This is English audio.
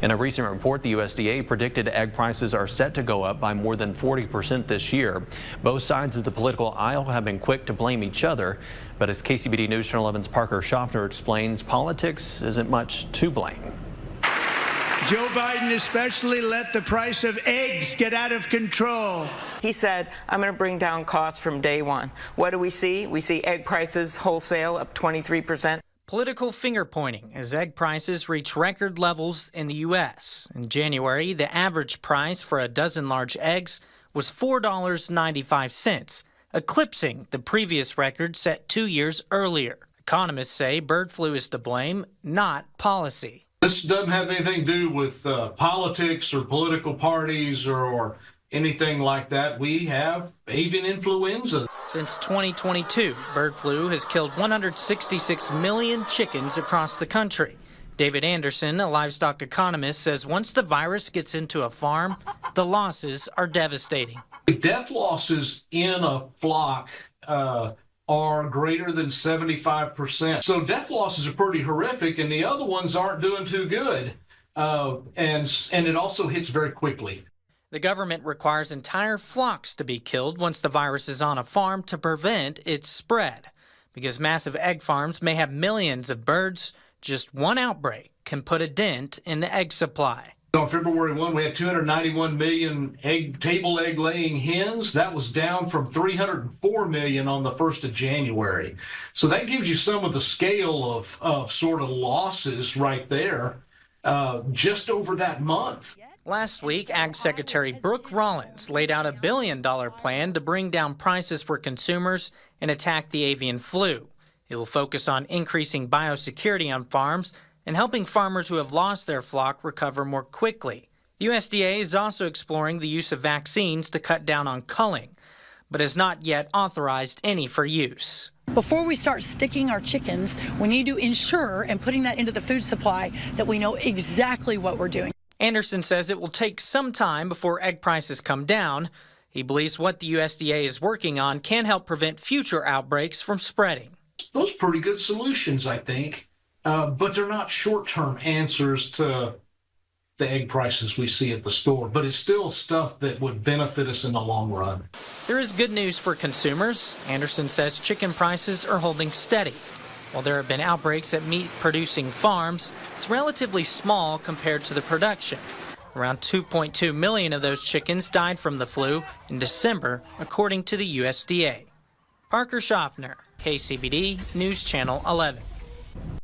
In a recent report, the USDA predicted egg prices are set to go up by more than 40% this year. Both sides of the political aisle have been quick to blame each other. But as KCBD News Channel 11's Parker Schaffner explains, politics isn't much to blame. Joe Biden especially let the price of eggs get out of control. He said, I'm going to bring down costs from day one. What do we see? We see egg prices wholesale up 23%. Political finger-pointing as egg prices reach record levels in the U.S. In January, the average price for a dozen large eggs was $4.95, eclipsing the previous record set 2 years earlier. Economists say bird flu is to blame, not policy. This doesn't have anything to do with politics or political parties or anything like that. We have avian influenza. Since 2022, bird flu has killed 166 million chickens across the country. David Anderson, a livestock economist, says once the virus gets into a farm, the losses are devastating. Death losses in a flock are greater than 75%. So death losses are pretty horrific, and the other ones aren't doing too good. And it also hits very quickly. The government requires entire flocks to be killed once the virus is on a farm to prevent its spread. Because massive egg farms may have millions of birds, just one outbreak can put a dent in the egg supply. On February 1, we had 291 million table egg laying hens. That was down from 304 million on the 1st of January. So that gives you some of the scale of sort of losses right there just over that month. Last week, Ag Secretary Brooke Rollins laid out a $1 billion plan to bring down prices for consumers and attack the avian flu. It will focus on increasing biosecurity on farms and helping farmers who have lost their flock recover more quickly. The USDA is also exploring the use of vaccines to cut down on culling, but has not yet authorized any for use. Before we start sticking our chickens, we need to ensure and putting that into the food supply that we know exactly what we're doing. Anderson says it will take some time before egg prices come down. He believes what the USDA is working on can help prevent future outbreaks from spreading. Those are pretty good solutions, I think, but they're not short-term answers to the egg prices we see at the store, but it's still stuff that would benefit us in the long run. There is good news for consumers. Anderson says chicken prices are holding steady. While there have been outbreaks at meat-producing farms, it's relatively small compared to the production. Around 2.2 million of those chickens died from the flu in December, according to the USDA. Parker Schaffner, KCBD News Channel 11.